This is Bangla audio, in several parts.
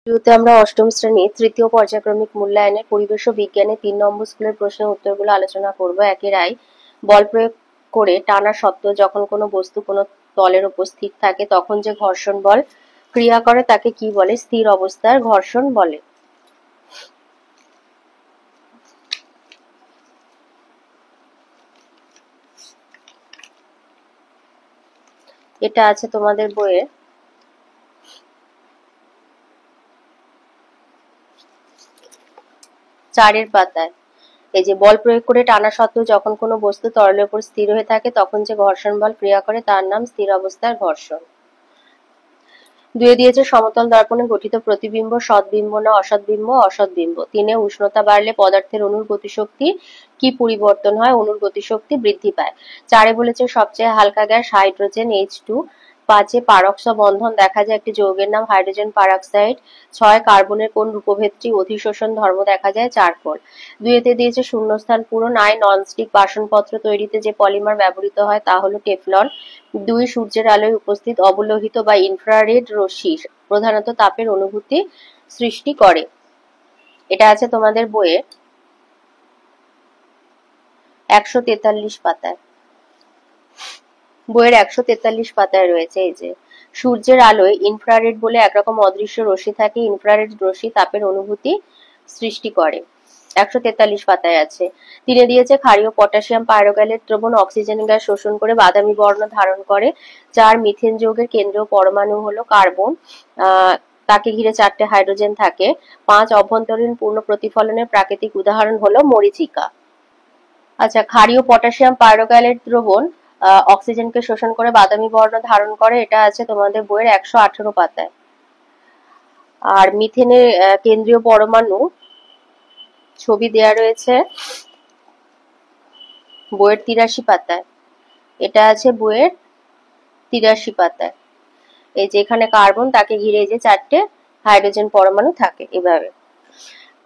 ভিডিওতে আমরা অষ্টম শ্রেণীর তৃতীয় পর্যায়ক্রমিক মূল্যায়নের পরিবেশ ও বিজ্ঞানের ৩ নম্বর স্কুলের প্রশ্নের উত্তরগুলো আলোচনা করব। একের আই, বল প্রয়োগ করে টানা সত্ত্বেও যখন কোনো বস্তু কোনো তলের উপর স্থির থাকে তখন যে ঘর্ষণ বল ক্রিয়া করে তাকে কি বলে? স্থির অবস্থার ঘর্ষণ বলে। এটা আছে তোমাদের বইয়ে 4 পাতায়। এই যে বল প্রয়োগ করে টানা সত্ত্বেও যখন কোনো বস্তু তরলের উপর স্থির হয়ে থাকে তখন যে ঘর্ষণ বল ক্রিয়া করে তার নাম স্থির অবস্থার ঘর্ষণ। দুয়ে দিয়েছে সমতল দর্পণে গঠিত প্রতিবিম্ব সৎবিম্ব না অসৎবিম্ব? অসৎবিম্ব। 3 উষ্ণতা বাড়লে পদার্থের অণুর গতিশক্তি কি পরিবর্তন হয়? অণুর গতিশক্তি বৃদ্ধি পায়। 4 বলেছে সবচেয়ে হালকা গ্যাস হাইড্রোজেন H2। 5 পারক্স বন্ধন দেখা যায় একটি যৌগের নাম হাইড্রোজেন পারক্সাইড। 6 কার্বনের কোন রূপভেদটি অধিশোষণ ধর্ম দেখা যায়? চারকোল। 2 দিয়েছে শূন্যস্থান পূরণ। আই, ননস্টিক বাসনপত্র তৈরিতে যে পলিমার ব্যবহৃত হয় তা হলো টেফলন। 2 সূর্যের আলোয় উপস্থিত অবলোহিত বা ইনফ্রারেড রশ্মি প্রধানত তাপের অনুভূতি সৃষ্টি করে। এটা আছে তোমাদের বইয়ে 143 পাতায়। বইয়ের 143 পাতায় রয়েছে এই যে সূর্যের আলোয় ইনফ্রারেড বলে একরকম অদৃশ্য রশ্মি থাকে। ইনফ্রারেড রশ্মি তাপের অনুভূতি সৃষ্টি করে। 143 পাতায় আছে। 3 দিয়েছে ক্ষারীয় পটাশিয়াম পাইরোক্সাইড দ্রবণ অক্সিজেন গ্যাস শোষণ করে বাদামি বর্ণ ধারণ করে। 4 মিথেন যৌগের কেন্দ্রীয় পরমাণু হলো কার্বন, তাকে ঘিরে 4টে হাইড্রোজেন থাকে। 5 অভ্যন্তরীণ পূর্ণ প্রতিফলনের প্রাকৃতিক উদাহরণ হলো মরীচিকা। আচ্ছা, ক্ষারীয় পটাশিয়াম পাইরোক্সাইড দ্রবণ অক্সিজেনকে শোষণ করে বাদামি বর্ণ ধারণ করে। এটা আছে তোমাদের বইয়ের 118 পাতায়। আর মিথেনের কেন্দ্রীয় পরমাণু ছবি দেয়া রয়েছে বইয়ের 83 পাতায়। এটা আছে বইয়ের 83 পাতায়। এই যে এখানে কার্বন, তাকে ঘিরে এই যে 4টে হাইড্রোজেন পরমাণু থাকে এভাবে।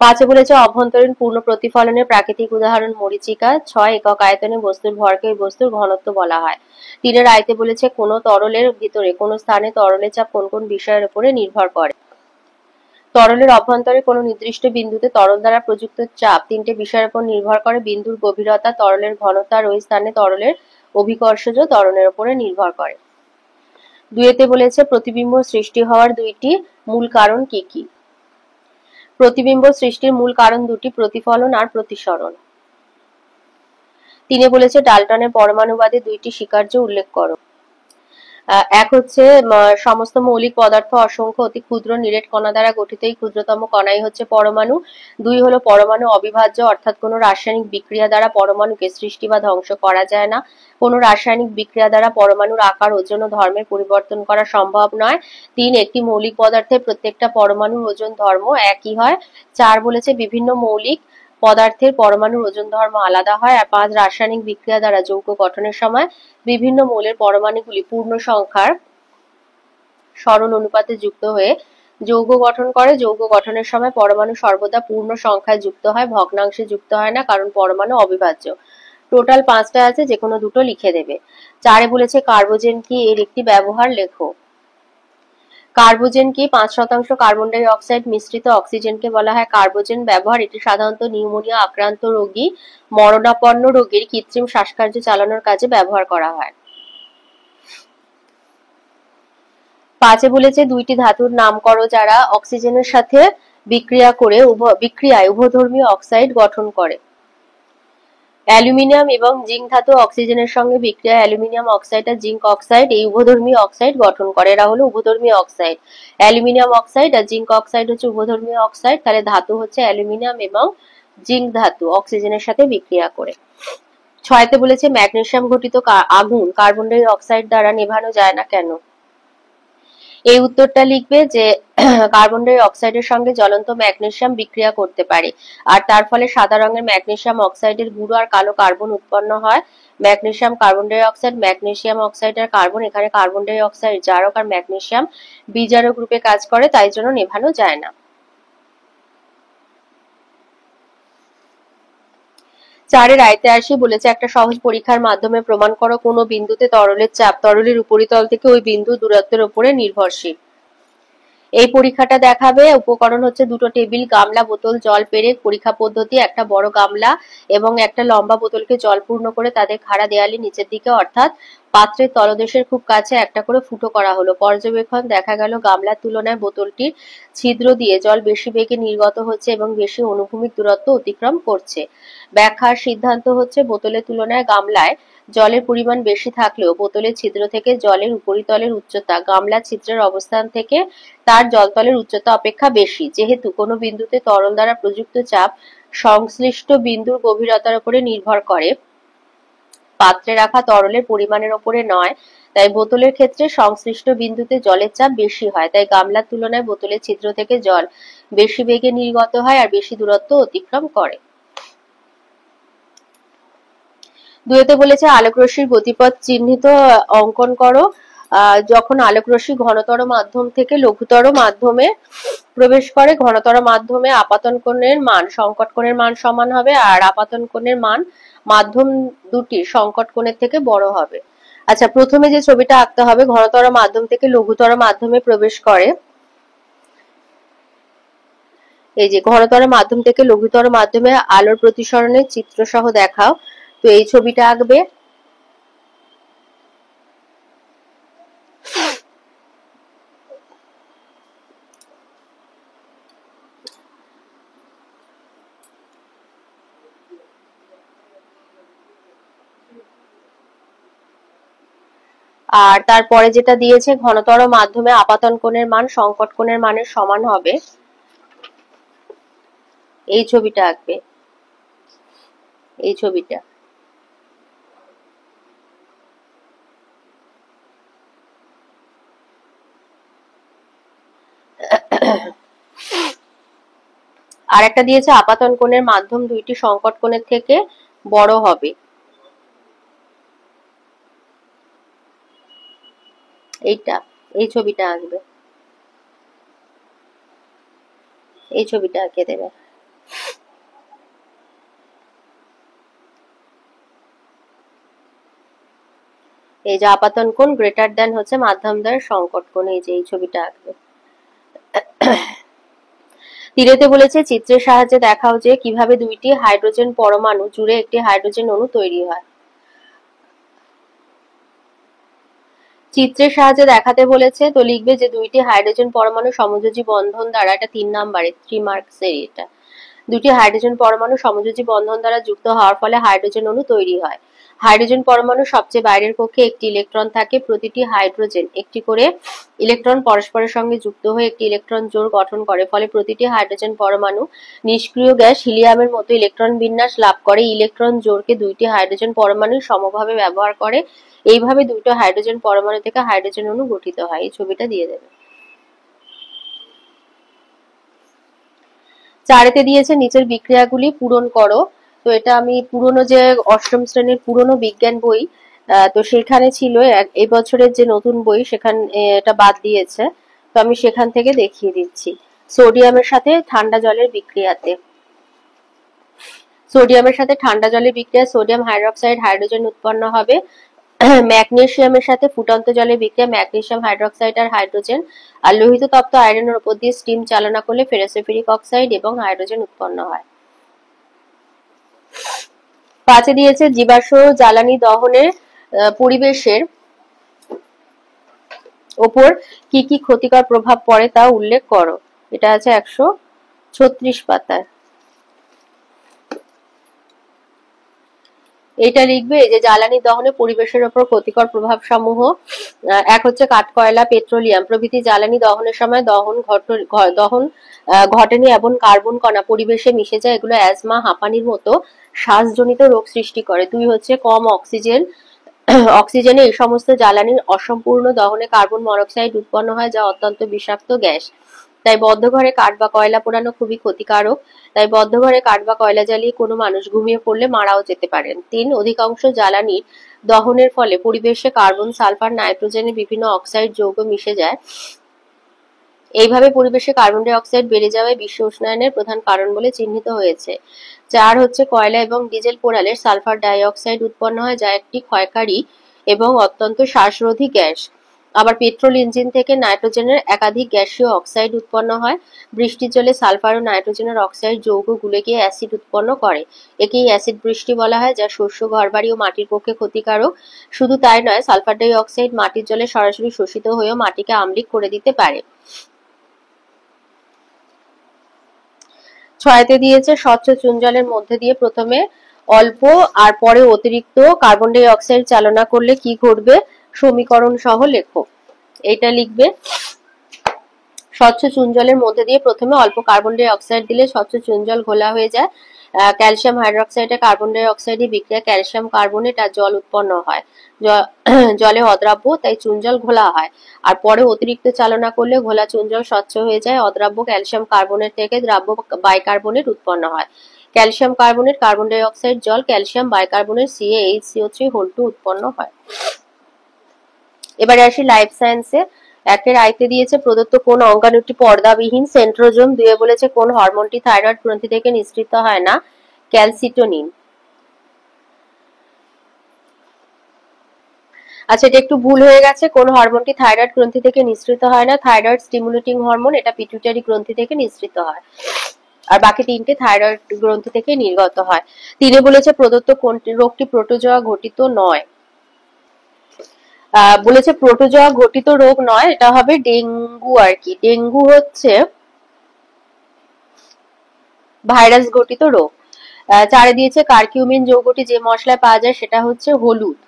5 বলেছে অভ্যন্তরীণ পূর্ণ প্রতিফলনের প্রাকৃতিক উদাহরণ মরীচিকা। 6 একক আয়তনে বস্তুর ভরকে ওই বস্তুর ঘনত্ব বলা হয়। 3 আইতে বলেছে কোনো তরলের ভিতরে কোনো স্থানে তরলের চাপ কোন কোন বিষয়ের উপরে নির্ভর করে। তরলের অভ্যন্তরে কোনো নির্দিষ্ট বিন্দুতে তরল দ্বারা প্রযুক্ত চাপ 3টে বিষয়ের উপর নির্ভর করে। বিন্দুর গভীরতা, তরলের ঘনত্ব আর ওই স্থানে তরলের অভিকর্ষজ ত্বরণের উপরে নির্ভর করে। 2 বলেছে প্রতিবিম্ব সৃষ্টি হওয়ার 2টি মূল কারণ কি কি? প্রতিবিম্ব সৃষ্টির মূল কারণ 2টি, প্রতিফলন আর প্রতিসরণ। 3 বলেছে ডাল্টনের পরমাণুবাদে 2টি স্বীকার্য উল্লেখ করো। 1 হচ্ছে সমস্ত মৌলিক পদার্থ অসংখ্য অতি ক্ষুদ্র নিরেট কণা দ্বারা গঠিত। এই ক্ষুদ্রতম কণাই হচ্ছে পরমাণু। 2 হলো পরমাণু অবিভাজ্য, অর্থাৎ কোনো রাসায়নিক বিক্রিয়া দ্বারা পরমাণুকে সৃষ্টি বা ধ্বংস করা যায় না। কোনো রাসায়নিক বিক্রিয়া দ্বারা পরমাণুর আকার, ওজন ও ধর্মের পরিবর্তন করা সম্ভব নয়। 3 একটি মৌলিক পদার্থের প্রত্যেকটা পরমাণুর ওজন ধর্ম একই হয়। 4 বলেছে বিভিন্ন মৌলিক পদার্থের পরমাণুর ওজন ধর্ম আলাদা হয়। আর 5 রাসায়নিক বিক্রিয়া দ্বারা যৌগ গঠনের সময় বিভিন্ন মৌলের পরমাণুগুলি পূর্ণ সংখ্যার সরল অনুপাতে যুক্ত হয়ে যৌগ গঠন করে। যৌগ গঠনের সময় পরমাণু সর্বদা পূর্ণ সংখ্যায় যুক্ত হয়, ভগ্নাংশে যুক্ত হয় না, কারণ পরমাণু অবিভাজ্য। টোটাল 5টা আছে, যে কোনো দুটো লিখে দেবে। 4 বলেছে কার্বোজেন কি, এর একটি ব্যবহার লেখো। কার্বোজেন কি? 5% কার্বন ডাই অক্সাইড মিশ্রিত অক্সিজেনকে বলা হয় কার্বোজেন। ব্যবহার: এটি সাধারণত নিউমোনিয়া আক্রান্ত রোগী, মরণাপন্ন রোগীর কৃত্রিম শ্বাসকার্য চালানোর কাজে ব্যবহার করা হয়। 5 বলেছে 2টি ধাতুর নাম করো যারা অক্সিজেনের সাথে বিক্রিয়ায় উভধর্মী অক্সাইড গঠন করে। অ্যালুমিনিয়াম এবং জিঙ্ক ধাতু অক্সিজেনের সঙ্গে বিক্রিয়ায় অ্যালুমিনিয়াম অক্সাইড আর জিঙ্ক অক্সাইড এই উভধর্মী অক্সাইড গঠন করে। এরা হলো উভধর্মী অক্সাইড। অ্যালুমিনিয়াম অক্সাইড আর জিঙ্ক অক্সাইড হচ্ছে উভধর্মী অক্সাইড। তাহলে ধাতু হচ্ছে অ্যালুমিনিয়াম এবং জিঙ্ক ধাতু অক্সিজেনের সাথে বিক্রিয়া করে। 6 বলেছে ম্যাগনেসিয়াম ঘটিত আগুন কার্বন ডাই অক্সাইড দ্বারা নেভানো যায় না কেন? এই উত্তরটা লিখবে যে কার্বন ডাই অক্সাইডের সঙ্গে জ্বলন্ত ম্যাগনেসিয়াম বিক্রিয়া করতে পারে, আর তার ফলে সাদা রঙের ম্যাগনেসিয়াম অক্সাইডের গুঁড়ো আর কালো কার্বন উৎপন্ন হয়। Magnesium carbon die oxide, magnesium oxide আর কার্বন, এখানে কার্বন ডাই অক্সাইড জারক আর ম্যাগনেসিয়াম বিজারক রূপে কাজ করে, তাই জন্য নেভানো যায় না। 4 আয়তে আসি। বলেছে একটা সহজ পরীক্ষার মাধ্যমে প্রমাণ করো কোনো বিন্দুতে তরলের চাপ তরলের উপরিতল থেকে ওই বিন্দু দূরত্বের উপরে নির্ভরশীল। এই পরীক্ষাটা দেখাবে। উপকরণ হচ্ছে দুটো টেবিল, গামলা, বোতল, জল, পেরেক। পরীক্ষা পদ্ধতি: একটা বড় গামলা এবং একটা লম্বা বোতলকে জল পূর্ণ করে তাদের খাড়া দেয়ালে নিচের দিকে অর্থাৎ পাত্রের তলদেশের খুব কাছে একটা করে ফুটো করা হলো। পর্যবেক্ষণ: দেখা গেল গামলার তুলনায় বোতলটির ছিদ্র দিয়ে জল বেশি বেগে নির্গত হচ্ছে এবং বেশি অনুভূমিক দূরত্ব অতিক্রম করছে। ব্যাখ্যার সিদ্ধান্ত হচ্ছে বোতলের তুলনায় গামলায় জলের পরিমাণ বেশি থাকলেও বোতলের ছিদ্র থেকে জলের উপরিতলের উচ্চতা গামলার ছিদ্রের অবস্থান থেকে তার জলতলের উচ্চতা অপেক্ষা বেশি। যেহেতু কোনো বিন্দুতে তরল দ্বারা প্রযুক্ত চাপ সংশ্লিষ্ট বিন্দুর গভীরতার উপরে নির্ভর করে, পাত্রে রাখা তরলের পরিমাণের উপরে নয়, তাই বোতলের ক্ষেত্রে সংশ্লিষ্ট বিন্দুতে জলের চাপ বেশি হয়। তাই গামলার তুলনায় বোতলের ছিদ্র থেকে জল বেশি বেগে নির্গত হয় আর বেশি দূরত্ব অতিক্রম করে। দুইতে বলেছে আলোকরশ্মির গতিপথ চিহ্নিত অঙ্কন করো। যখন আলোকরশ্মি ঘনতর মাধ্যম থেকে লঘুতর মাধ্যমে প্রবেশ করে, ঘনতর মাধ্যমে আপাতন কোণের মান সংকট কোণের মান সমান হবে আর আপাতন কোণের মান মাধ্যম দুটির সংকট কোণের থেকে বড় হবে। আচ্ছা, প্রথমে যে ছবিটা আঁকতে হবে, ঘনতর মাধ্যম থেকে লঘুতর মাধ্যমে প্রবেশ করে। এই যে ঘনতর মাধ্যম থেকে লঘুতর মাধ্যমে আলোর প্রতিসরণের চিত্র সহ দেখাও। তো এই ছবিটা আঁকবে। আর তারপরে যেটা দিয়েছে, ঘনতর মাধ্যমে আপাতন কোণের মান সংকট কোণের মানের সমান হবে। এই ছবিটা আঁকবে, এই ছবিটা। আর একটা দিয়েছে আপাতন কোণের মাধ্যম দুইটি সংকট কোণের থেকে বড় হবে। এইটা, এই ছবিটা আঁকবে, এই ছবিটা আঁকে দেবে। এই যে আপাতন কোণ গ্রেটার দেন হচ্ছে মাধ্যম দ্বয়ের সংকট কোণ, এই যে এই ছবিটা আঁকবে। তিরেতে বলেছে চিত্রের সাহায্যে দেখাও যে কিভাবে দুইটি হাইড্রোজেন পরমাণু জুড়ে একটি হাইড্রোজেন অণু তৈরি হয়। চিত্রের সাহায্যে দেখাতে বলেছে, তো লিখবে যে দুইটি হাইড্রোজেন পরমাণু সমযোজী বন্ধন দ্বারা, এটা 3 নাম্বারে 3 মার্কসের এটা, দুটি হাইড্রোজেন পরমাণু সমযোজী বন্ধন দ্বারা যুক্ত হওয়ার ফলে হাইড্রোজেন অণু তৈরি হয়। হাইড্রোজেন পরমাণু সবচেয়ে বাইরের কক্ষে একটি ইলেকট্রন থাকে। প্রতিটি হাইড্রোজেন একটি করে ইলেকট্রন পরস্পরের সঙ্গে যুক্ত হয়ে একটি ইলেকট্রন জোড় গঠন করে। ফলে প্রতিটি হাইড্রোজেন পরমাণু নিষ্ক্রিয় গ্যাস হিলিয়ামের মতো ইলেকট্রন বিন্যাস লাভ করে। ইলেকট্রন জোড়কে দুইটি হাইড্রোজেন পরমাণু সমভাবে ব্যবহার করে। এইভাবে দুটো হাইড্রোজেন পরমাণু থেকে হাইড্রোজেন অণু গঠিত হয়। এই ছবিটা দিয়ে দেবে। চারেতে দিয়েছে নিচের বিক্রিয়াগুলি পূরণ করো। তো এটা আমি পুরনো যে অষ্টম শ্রেণীর পুরনো বিজ্ঞান বই, তো সেখানে ছিল, এই বছরের যে নতুন বই সেখানে এটা বাদ দিয়েছে, তো আমি সেখান থেকে দেখিয়ে দিচ্ছি। সোডিয়ামের সাথে ঠান্ডা জলের বিক্রিয়াতে, সোডিয়ামের সাথে ঠান্ডা জলের বিক্রিয়া সোডিয়াম হাইড্রোক্সাইড হাইড্রোজেন উৎপন্ন হবে। ম্যাগনেসিয়ামের সাথে ফুটন্ত জলের বিক্রিয়া ম্যাগনেসিয়াম হাইড্রোক্সাইড আর হাইড্রোজেন আর লোহিত তপ্ত আয়রনের উপর দিয়ে স্টিম চালনা করলে ফেরোসেফেরিক অক্সাইড এবং হাইড্রোজেন উৎপন্ন হয়। পাঁচে দিয়েছে জীবাশ্ম জ্বালানি দহনের পরিবেশের ওপর কি কি ক্ষতিকর প্রভাব পড়ে তা উল্লেখ করো। এটা আছে 136 পাতায়। এটা লিখবে যে জ্বালানি দহনে পরিবেশের ওপর ক্ষতিকর প্রভাব সমূহ। এক হচ্ছে কাঠকয়লা, পেট্রোলিয়াম প্রভৃতি জ্বালানি দহনের সময় দহন ঘটেনি এবং কার্বন কণা পরিবেশে মিশে যায়। এগুলো অ্যাজমা, হাঁপানির মতো শ্বাসজনিত রোগ সৃষ্টি করে। দুই হচ্ছে কম অক্সিজেন। অক্সিজেনে এই সমস্ত জ্বালানির অসম্পূর্ণ দহনে কার্বন মনোক্সাইড উৎপন্ন হয়, যা অত্যন্ত বিষাক্ত গ্যাস। তাই বদ্ধ ঘরে কাঠ বা কয়লা পোড়ানো খুবই ক্ষতিকারক। তাই বদ্ধ ঘরে কাঠ বা কয়লা জ্বালিয়ে কোনো মানুষ ঘুমিয়ে পড়লে মারাও যেতে পারেন। 3, অধিকাংশ জ্বালানির দহনের ফলে পরিবেশে কার্বন, সালফার, নাইট্রোজেনের বিভিন্ন অক্সাইড যৌগ মিশে যায়। এইভাবে পরিবেশে কার্বন ডাই অক্সাইড বেড়ে যাওয়ায় বিশ্ব উষ্ণায়নের প্রধান কারণ বলে চিহ্নিত হয়েছে। 4 হচ্ছে কয়লা এবং ডিজেল পোড়ালে সালফার ডাই অক্সাইড উৎপন্ন হয়, যা একটি ক্ষয়কারী এবং অত্যন্ত শ্বাসরোধী গ্যাস। আবার পেট্রোল ইঞ্জিন থেকে নাইট্রোজেনের একাধিক গ্যাসীয় অক্সাইড উৎপন্ন হয়। বৃষ্টির জলে সালফার ও নাইট্রোজেনের অক্সাইড যৌগ গুলে গিয়ে অ্যাসিড উৎপন্ন করে। একেই অ্যাসিড বৃষ্টি বলা হয়, যা শস্য, ঘরবাড়ি ও মাটির পক্ষে ক্ষতিকারক। শুধু তাই নয়, সালফার ডাই অক্সাইড মাটির জলে সরাসরি শোষিত হয়েও মাটিকে আম্লিক করে দিতে পারে। 6তে দিয়েছে স্বচ্ছ চুন জলের মধ্যে দিয়ে প্রথমে অল্প আর পরে অতিরিক্ত কার্বন ডাই অক্সাইড চালনা করলে কি ঘটবে, সমীকরণ সহ লেখো। এটা লিখবে, স্বচ্ছ চুন জলের মধ্যে দিয়ে প্রথমে অল্প কার্বন ডাই অক্সাইড দিলে স্বচ্ছ চুন জল ঘোলা হয়ে যায়। ক্যালসিয়াম হাইড্রোক্সাইডে কার্বন ডাই অক্সাইডের বিক্রিয়া ক্যালসিয়াম কার্বনেট আর জল উৎপন্ন হয়। জলে অদ্রাব্য, তাই চুন জল ঘোলা হয়। আর পরে অতিরিক্ত চালনা করলে ঘোলা চুন জল স্বচ্ছ হয়ে যায়। অদ্রাব্য ক্যালসিয়াম কার্বনেট থেকে দ্রাব্য বাইকার্বনেট উৎপন্ন হয়। Calcium carbonate, carbon die oxide, জল, ক্যালসিয়াম বাইকার্বনেট CaHCO3 উৎপন্ন হয়। এবারে আসি লাইফ সায়েন্সে। 1-এর আইতে দিয়েছে প্রদত্ত কোন অঙ্গাণুটি পর্দাবিহীন, সেন্ট্রোজোম। 2-এ বলেছে কোন হরমোনটি থাইরয়েড গ্রন্থি থেকে নিঃসৃত হয় না, ক্যালসিটোনিন। আচ্ছা, এটা একটু ভুল হয়ে গেছে, কোন হরমোনটি থাইরয়েড গ্রন্থি থেকে নিঃসৃত হয় না, থাইরয়েড স্টিমুলেটিং হরমোন, এটা পিটুইটারি গ্রন্থি থেকে নিঃসৃত হয়। আর বাকি 3টে থাইরয়েড গ্রন্থি থেকে নির্গত হয়। 3-এ বলেছে প্রদত্ত কোন রোগটি প্রোটোজোয়া ঘটিত নয়। বলেছে প্রোটোজোয়া ঘটিত রোগ নয়, এটা হবে ডেঙ্গু আর কি। ডেঙ্গু হচ্ছে ভাইরাস ঘটিত রোগ। 4-এ দিয়েছে কারকিউমিন যৌগটি যে মশলায় পাওয়া যায় সেটা হচ্ছে হলুদ।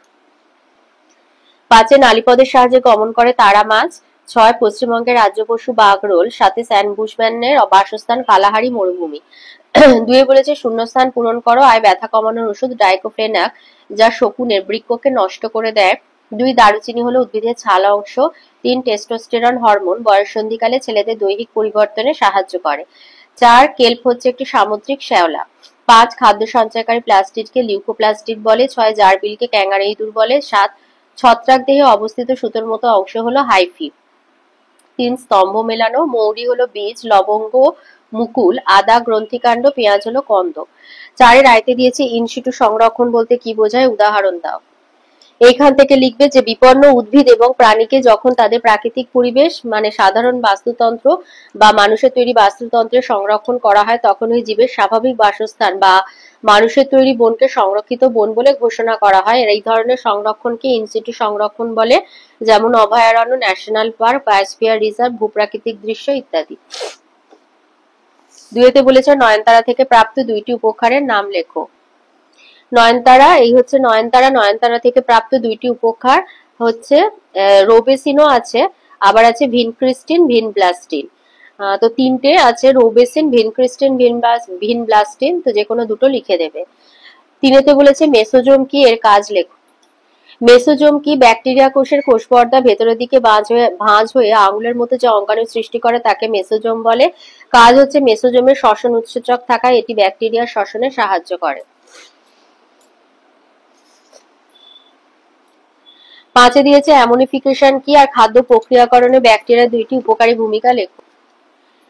5-এ নালীপদের সাহায্যে গমন করে তারা মাছ। 6 পশ্চিমবঙ্গের রাজ্য পশু বাঘরোল। 7-এ স্যান বুশম্যানের বাসস্থান কালাহারি মরুভূমি। 2-এ বলেছে শূন্যস্থান পূরণ করো। আয় ব্যথা কমানোর ওষুধ ডাইক্লোফেনাক, যা শকুনের বৃক্ককে নষ্ট করে দেয়। 2 দারুচিনি হলো উদ্ভিদের ছাল অংশ। 3 টেস্টোস্টেরন হরমোন বয়ঃসন্ধিকালে ছেলেদের দৈহিক পরিবর্তনে সাহায্য করে। 4 কেল্প হচ্ছে একটি সামুদ্রিক শ্যাওলা। 5 খাদ্য সঞ্চয়কারী প্লাস্টিডকে লিউকোপ্লাস্টিড বলে। 6 জারবিলকে ক্যাঙ্গারি ইঁদুর বলে। 7 ছত্রাক দেহে অবস্থিত সুতোর মতো অংশ হলো হাইফি। 3 স্তম্ভ মেলানো। মৌরি হলো বীজ, লবঙ্গ মুকুল, আদা গ্রন্থিকাণ্ড, পেঁয়াজ হলো কন্দ। 4-এর আইতে দিয়েছে ইনসিটু সংরক্ষণ বলতে কি বোঝায়, উদাহরণ দাও। এইখান থেকে লিখবে যে বিপন্ন উদ্ভিদ এবং প্রাণীকে যখন তাদের প্রাকৃতিক পরিবেশ মানে সাধারণ বাস্তুতন্ত্র বা মানুষের তৈরি বাস্তুতন্ত্রের সংরক্ষণ করা হয়, তখন ওই জীবের স্বাভাবিক বাসস্থান বা মানুষের তৈরি বনকে সংরক্ষিত বন বলে ঘোষণা করা হয়। এই ধরনের সংরক্ষণকে ইনসিটু সংরক্ষণ বলে, যেমন অভয়ারণ্য, ন্যাশনাল পার্ক, বায়োস্ফিয়ার রিজার্ভ, ভূপ্রাকৃতিক দৃশ্য ইত্যাদি। 2-এতে বলেছে নয়নতারা থেকে প্রাপ্ত 2টি উপহারের নাম লেখো। নয়নতারা, এই হচ্ছে নয়নতারা। নয়নতারা থেকে প্রাপ্ত 2টি উপহার হচ্ছে রোবেসিনও আছে, আবার আছে ভিনক্রিস্টিন, ভিনব্লাস্টিন। তো 3টে আছে, রোবেসিন, ভিনক্রিস্টিন, ভিনব্লাস্টিন। তো যে কোনো দুটো লিখে দেবে। 3-এতে বলেছে মেসোজোম কি, এর কাজ লেখো। মেসোজোম কি, ব্যাকটেরিয়া কোষের কোষ পর্দা ভেতরের দিকে ভাঁজ হয়ে আঙুলের মতো যে অঙ্গাণু সৃষ্টি করে তাকে মেসোজোম বলে। কাজ হচ্ছে মেসোজোমের শ্বসন উৎসেচক থাকায় এটি ব্যাকটেরিয়ার শ্বসনে সাহায্য করে। 5-এ দিয়েছে অ্যামোনিফিকেশন কি আর খাদ্য প্রক্রিয়াকরণে ব্যাকটেরিয়ার 2টি উপকারী ভূমিকা লেখো।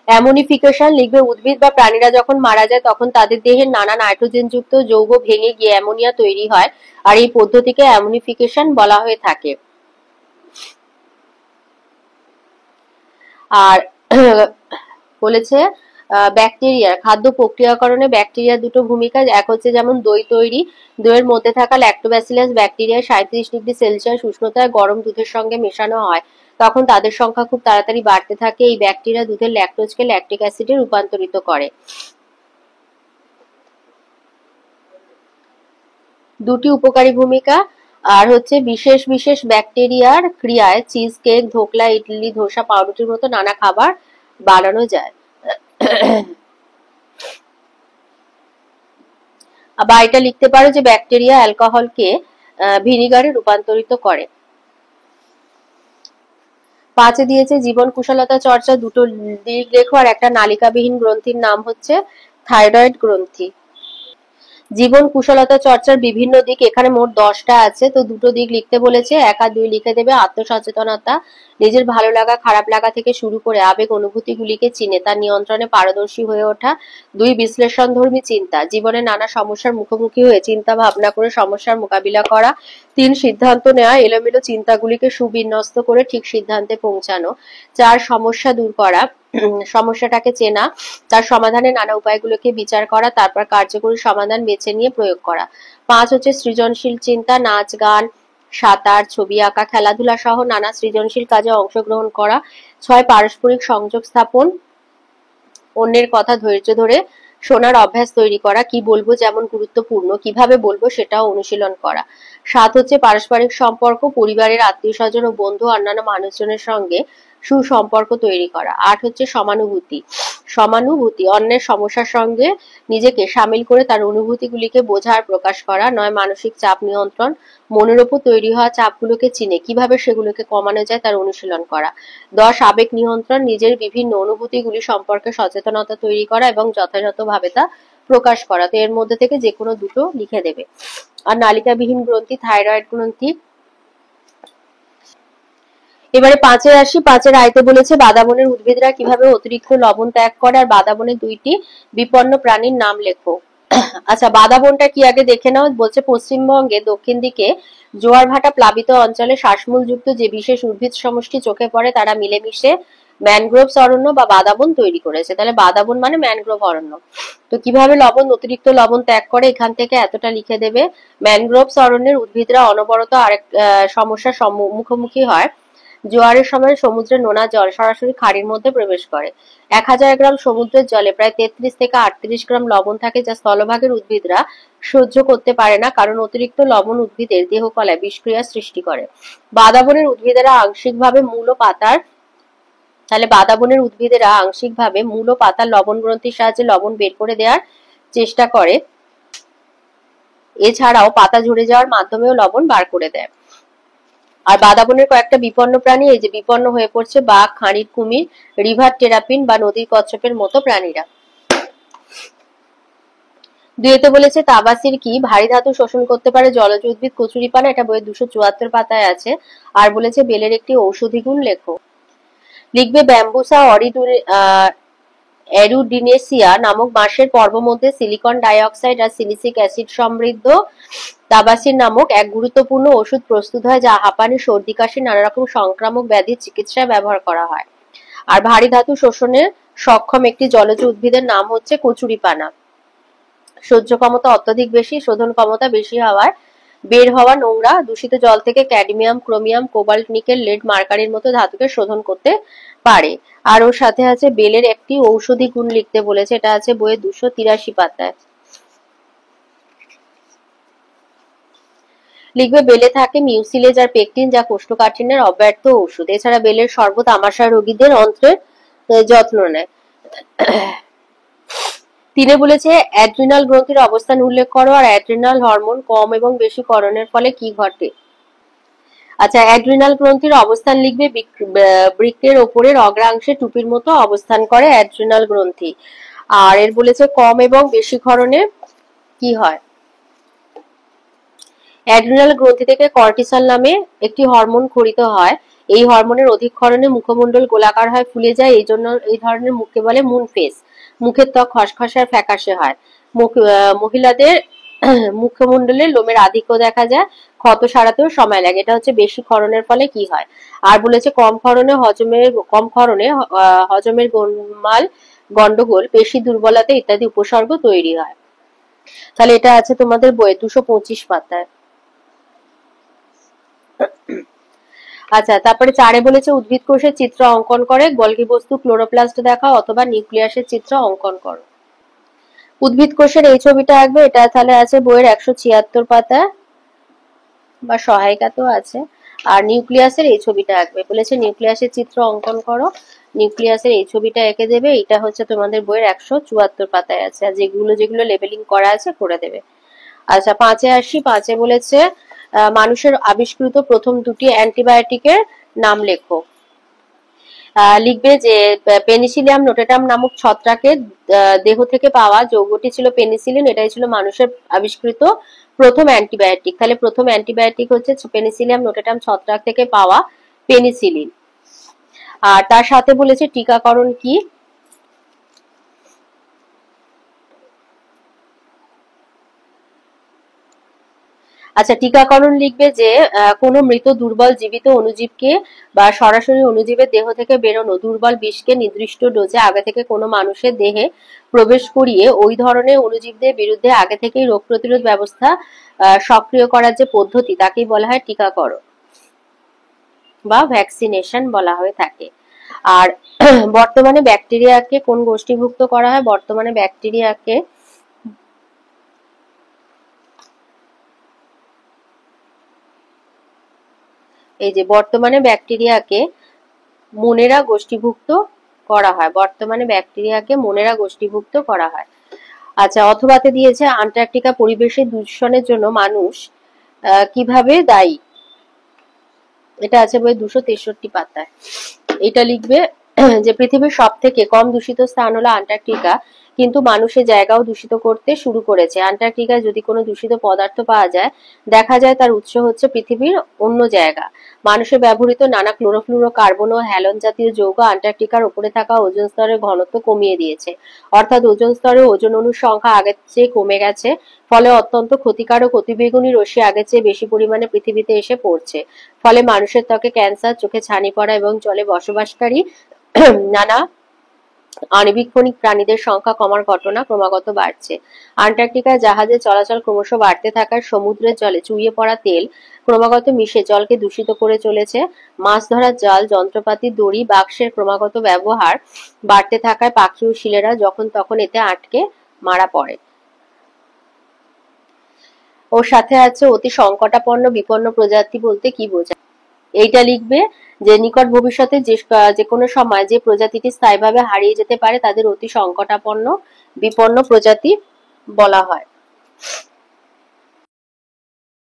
অ্যামোনিফিকেশন লিখবে উদ্ভিদ বা প্রাণীরা যখন মারা যায় তখন তাদের দেহের নানা নাইট্রোজেনযুক্ত যৌগ ভেঙে গিয়ে অ্যামোনিয়া তৈরি হয়, আর এই পদ্ধতিকে অ্যামোনিফিকেশন বলা হয়ে থাকে। আর বলেছে ব্যাকটেরিয়ার খাদ্য প্রক্রিয়াকরণে ব্যাকটেরিয়ার দুটো ভূমিকা। এক হচ্ছে যেমন দই তৈরি, দইয়ের মধ্যে থাকা ল্যাক্টোব্যাসিলাস ব্যাকটেরিয়া 37°C উষ্ণতায় গরম দুধের সঙ্গে মেশানো হয়, তখন তাদের সংখ্যা খুব তাড়াতাড়ি বাড়তে থাকে। এই ব্যাকটেরিয়া দুধের ল্যাকটোজকে ল্যাকটিক অ্যাসিডে রূপান্তরিত করে। 2টি উপকারী ভূমিকা। আর হচ্ছে বিশেষ বিশেষ ব্যাকটেরিয়ার ক্রিয়ায় চিজ কেক, ধোকলা, ইডলি, ধোসা, পাউরুটির মতো নানা খাবার বানানো যায়। বা এটা লিখতে পারো যে ব্যাকটেরিয়া অ্যালকোহলকে ভিনিগারে রূপান্তরিত করে। 5-এ দিয়েছে জীবন কুশলতা চর্চা, দুটো দিক লেখো। আর একটা নালিকাবিহীন গ্রন্থির নাম হচ্ছে থাইরয়েড গ্রন্থি। জীবন কুশলতা চর্চার বিভিন্ন দিক, এখানে মোট 10টা আছে, তো দুটো দিক লিখতে বলেছে, 1 আর 2 লিখে দেবে। আত্মসচেতনতা, নিজের ভালো লাগা খারাপ লাগা থেকে শুরু করে আবেগ অনুভূতিগুলিকে চিনে তার নিয়ন্ত্রণে পারদর্শী হয়ে ওঠা। 2 বিশ্লেষণধর্মী চিন্তা, জীবনে নানা সমস্যার মুখোমুখি হয়ে চিন্তা ভাবনা করে সমস্যার মোকাবিলা করা। 3 সিদ্ধান্ত নেওয়া, এলোমেলো চিন্তাগুলিকে সুবিন্যস্ত করে ঠিক সিদ্ধান্তে পৌঁছানো। 4 সমস্যা দূর করা, সমস্যাটাকে চেনা, তার সমাধানের নানা উপায়গুলোকে বিচার করা, তারপর কার্যকরী সমাধান বেছে নিয়ে প্রয়োগ করা। 5 হচ্ছে সৃজনশীল চিন্তা, নাচ গান সাঁতার ছবি আঁকা খেলাধুলা সহ নানা সৃজনশীল কাজে অংশগ্রহণ করা। 6 পারস্পরিক সংযোগ স্থাপন, অন্যের কথা ধৈর্য ধরে শোনার অভ্যাস তৈরি করা, কি বলবো যেমন গুরুত্বপূর্ণ, কিভাবে বলবো সেটাও অনুশীলন করা। 7 হচ্ছে পারস্পরিক সম্পর্ক, পরিবারের আত্মীয় স্বজন ও বন্ধু অন্যান্য মানুষজনের সঙ্গে সুসম্পর্ক তৈরি করা। 8 হচ্ছে সমানুভূতি, সমানুভূতি, অন্যের সমস্যার সঙ্গে নিজেকে সামিল করে তার অনুভূতিগুলিকে বোঝার প্রকাশ করা। 9 মানসিক চাপ নিয়ন্ত্রণ, মনের ওপর তৈরি হওয়া চাপগুলোকে চিনে কিভাবে সেগুলোকে কমানো যায় তার অনুশীলন করা। 10 আবেগ নিয়ন্ত্রণ, নিজের বিভিন্ন অনুভূতিগুলি সম্পর্কে সচেতনতা তৈরি করা এবং যথাযথভাবে তা প্রকাশ করা। তো এর মধ্যে থেকে যে কোনো দুটো লিখে দেবে। আর নালিকাবিহীন গ্রন্থি, থাইরয়েড গ্রন্থি। এবারে 5-এ আসি। 5-এর আয়তে বলেছে বাদাবনের উদ্ভিদরা কিভাবে অতিরিক্ত লবণ ত্যাগ করে, আর বাদাবনের 2টি বিপন্ন প্রাণীর নাম লেখো। আচ্ছা, বাদাবনটা কি আগে দেখে নাও। বলছে পশ্চিমবঙ্গে দক্ষিণ দিকে জোয়ার ভাটা প্লাবিত অঞ্চলে শ্বাসমূল যুক্ত যে বিশেষ উদ্ভিদ সমষ্টি চোখে পড়ে তারা মিলেমিশে ম্যানগ্রোভস অরণ্য বা বাদাবন তৈরি করেছে। তাহলে বাদাবন মানে ম্যানগ্রোভ অরণ্য। তো কিভাবে অতিরিক্ত লবণ ত্যাগ করে, এখান থেকে এতটা লিখে দেবে। ম্যানগ্রোভস অরণ্যের উদ্ভিদরা অনবরত আরেক সমস্যার মুখোমুখি হয়। জোয়ারের সময় সমুদ্রের নোনা জল সরাসরি খাড়ির মধ্যে প্রবেশ করে। 1000 গ্রাম সমুদ্রের জলে প্রায় 33 থেকে 38 গ্রাম লবণ থাকে, যা স্থলভাগের উদ্ভিদরা সহ্য করতে পারে না, কারণ অতিরিক্ত লবণ উদ্ভিদের দেহকলায় বিষক্রিয়া সৃষ্টি করে। বাদাবনের উদ্ভিদেরা আংশিকভাবে মূল ও পাতার তাহলে বাদাবনের উদ্ভিদেরা আংশিকভাবে মূল ও পাতার লবণ গ্রন্থির সাহায্যে লবণ বের করে দেওয়ার চেষ্টা করে। এছাড়াও পাতা ঝরে যাওয়ার মাধ্যমেও লবণ বার করে দেয়। আর বাদাবনের কয়েকটা বিপন্ন প্রাণী, এই যে বিপন্ন হয়ে পড়ছে, বাঘ, খাঁড়ির কুমির, রিভার টেরাপিন বা নদীর কচ্ছপের মতো প্রাণীরা। 2-তে বলেছে তাবাসির কি, ভারী ধাতু শোষণ করতে পারে জলজ উদ্ভিদ কচুরিপানা, এটা বইয়ের 274 পাতায় আছে। আর বলেছে বেলের একটি ঔষধি গুণ লেখো। লিখবে ব্যাম্বুসা এরুডিনেসিয়া নামক বাঁশের পর্ব মধ্যে সিলিকন ডাইঅক্সাইড আর সিলিসিক অ্যাসিড সমৃদ্ধ তাবাসির নামক এক গুরুত্বপূর্ণ ওষুধ প্রস্তুত হয়, যা হাঁপানি, সর্দি কাশি, নানা রকম সংক্রামক ব্যাধির চিকিৎসায় ব্যবহার করা হয়। আর ভারী ধাতু শোষণে সক্ষম একটি জলজ উদ্ভিদের নাম হচ্ছে কচুরিপানা। সহ্য ক্ষমতা অত্যধিক বেশি, শোধন ক্ষমতা বেশি হওয়ায় বের হওয়া নোংরা দূষিত জল থেকে cadmium, chromium, cobalt, nickel, lead, মার্কারির মতো ধাতুকে শোধন করতে পারে। আর ওর সাথে আছে বেলের একটি ঔষধি গুণ লিখতে বলেছে, এটা আছে বইয়ে 283 পাতায়। লিখবে বেলে থাকে মিউসিলেজ আর পেকটিন, যা কোষ্ঠকাঠিন্যের অব্যর্থ ওষুধ। এছাড়া বেলের শরবত আমাশয় রোগীদের অন্ত্রের যত্ন নেয়। 3-এ বলেছে অ্যাড্রিনাল গ্রন্থির অবস্থান উল্লেখ করো, আর অ্যাড্রিনাল হরমোন কম এবং বেশি করণের ফলে কি ঘটে। আচ্ছা, অ্যাড্রিনাল গ্রন্থির অবস্থান লিখবে বৃক্কের ওপরের অগ্রাংশে টুপির মতো অবস্থান করে অ্যাড্রিনাল গ্রন্থি। আর এর বলেছে কম এবং বেশি ক্ষরণে কি হয়। অ্যাড্রিনাল গ্রন্থি থেকে কর্টিসল নামে একটি হরমোন ক্ষরিত হয়। এই হরমোনের অধিক ক্ষরণে মুখমণ্ডল গোলাকার হয়, ফুলে যায়। এই জন্য এই ধরনের মুখকে বলে মুন ফেস। মুখের ত্বক খসখসে আর ফ্যাকাশে হয়। মহিলাদের মুখমণ্ডলে লোমের আধিক্য দেখা যায়, ক্ষত সারাতেও সময় লাগে। এটা হচ্ছে বেশি ক্ষরণের ফলে কি হয়। আর বলেছে কম ক্ষরণে হজমের গোলমাল, গন্ডগোল, পেশি দুর্বলতা ইত্যাদি উপসর্গ তৈরি হয়। তাহলে এটা আছে তোমাদের বইয়ে 225 পাতায়। আচ্ছা, তারপরে 4-এ বলেছে উদ্ভিদ কোষের চিত্র অঙ্কন করে, গলগি বস্তু, ক্লোরোপ্লাস্ট দেখাও অথবা নিউক্লিয়াসের চিত্র অঙ্কন করো। উদ্ভিদ কোষের এই ছবিটা আঁকবে, এটা তাহলে আছে বইয়ের 176 পাতায় বা সহায়িকাতেও আছে। আর নিউক্লিয়াসের এই ছবিটা আঁকবে বলেছে, নিউক্লিয়াসের চিত্র অঙ্কন করো। নিউক্লিয়াসের এই ছবিটা এঁকে দেবে, এটা হচ্ছে তোমাদের বইয়ের 174 পাতায় আছে। আর যেগুলো লেবেলিং করা আছে করে দেবে। আচ্ছা, 5-এ আসি। 5-এ বলেছে মানুষের আবিষ্কৃত প্রথম 2টি অ্যান্টিবায়োটিকের নাম লেখো। লিখবে যে পেনিসিলিয়াম নোটেটাম নামক ছত্রাকের দেহ থেকে পাওয়া যৌগটি ছিল পেনিসিলিন, এটাই ছিল মানুষের আবিষ্কৃত প্রথম অ্যান্টিবায়োটিক। তাহলে প্রথম অ্যান্টিবায়োটিক হচ্ছে পেনিসিলিয়াম নোটেটাম ছত্রাক থেকে পাওয়া পেনিসিলিন। আর তার সাথে বলেছে টিকাকরণ কি। আচ্ছা, টিকাকরণ লিখবে যে কোনো মৃত দুর্বল জীবিত অণুজীবকে বা সরাসরি অণুজীবের দেহ থেকে বেরোনো দুর্বল বিষকে নির্দিষ্ট ডোজে আগে থেকে কোনো মানুষের দেহে প্রবেশ করিয়ে ওই ধরনের অণুজীবদের বিরুদ্ধে আগে থেকেই রোগ প্রতিরোধ ব্যবস্থা সক্রিয় করার যে পদ্ধতি তাকেই বলা হয় টিকাকরণ বা ভ্যাকসিনেশন বলা হয়ে থাকে। আর বর্তমানে ব্যাকটেরিয়াকে কোন গোষ্ঠীভুক্ত করা হয়? বর্তমানে ব্যাকটেরিয়াকে এই যে বর্তমানে ব্যাকটেরিয়াকে মোনেরা গোষ্ঠীভুক্ত করা হয়। বর্তমানে ব্যাকটেরিয়াকে মোনেরা গোষ্ঠীভুক্ত করা হয়। আচ্ছা, অথবাতে দিয়েছে আন্টার্কটিকা পরিবেশের দূষণের জন্য মানুষ কিভাবে দায়ী। এটা আছে বই 263 পাতায়। এটা লিখবে যে পৃথিবীর সব থেকে কম দূষিত স্থান হলো আন্টার্কটিকা, কিন্তু মানুষের জায়গাও দূষিত করতে শুরু করেছে। আন্টার্কটিকায় যদি কোনো দূষিত পদার্থ পাওয়া যায়, দেখা যায় তার উৎস হচ্ছে পৃথিবীর অন্য জায়গা। মানুষের ব্যবহৃত নানা ক্লোরোফ্লুরো কার্বন ও হ্যালন জাতীয় যৌগ আন্টার্কটিকার উপরে থাকা ওজোন স্তরের ঘনত্ব কমিয়ে দিয়েছে। অর্থাৎ ওজোন স্তরে ওজোন অণুর সংখ্যা আগের চেয়ে কমে গেছে। ফলে অত্যন্ত ক্ষতিকারক অতিবেগুনি রশ্মি আগের চেয়ে বেশি পরিমাণে পৃথিবীতে এসে পড়ছে। ফলে মানুষের ত্বকে ক্যান্সার, চোখে ছানি পড়া এবং জলে বসবাসকারী নানা আণবিক কণিক প্রাণীদের সংখ্যা কমার ঘটনা ক্রমাগত বাড়ছে। আন্টার্কটিকায় জাহাজের চলাচল ক্রমশ বাড়তে থাকায় সমুদ্রের জলে চুইয়ে পড়া তেল ক্রমাগত মিশে জলকে দূষিত করে চলেছে। মাছ ধরার জাল, যন্ত্রপাতি, দড়ি, বাক্সের ক্রমাগত ব্যবহার বাড়তে থাকায় পাখি ও শিলেরা যখন তখন এতে আটকে মারা পড়ে। ওর সাথে আছে অতি সংকটাপন্ন বিপন্ন প্রজাতি বলতে কি বোঝায়। এইটা লিখবে যে নিকট ভবিষ্যতে যে কোনো সময় যে প্রজাতিটি স্থায়ীভাবে হারিয়ে যেতে পারে তাদের অতি সংকটাপন্ন বিপন্ন প্রজাতি বলা হয়।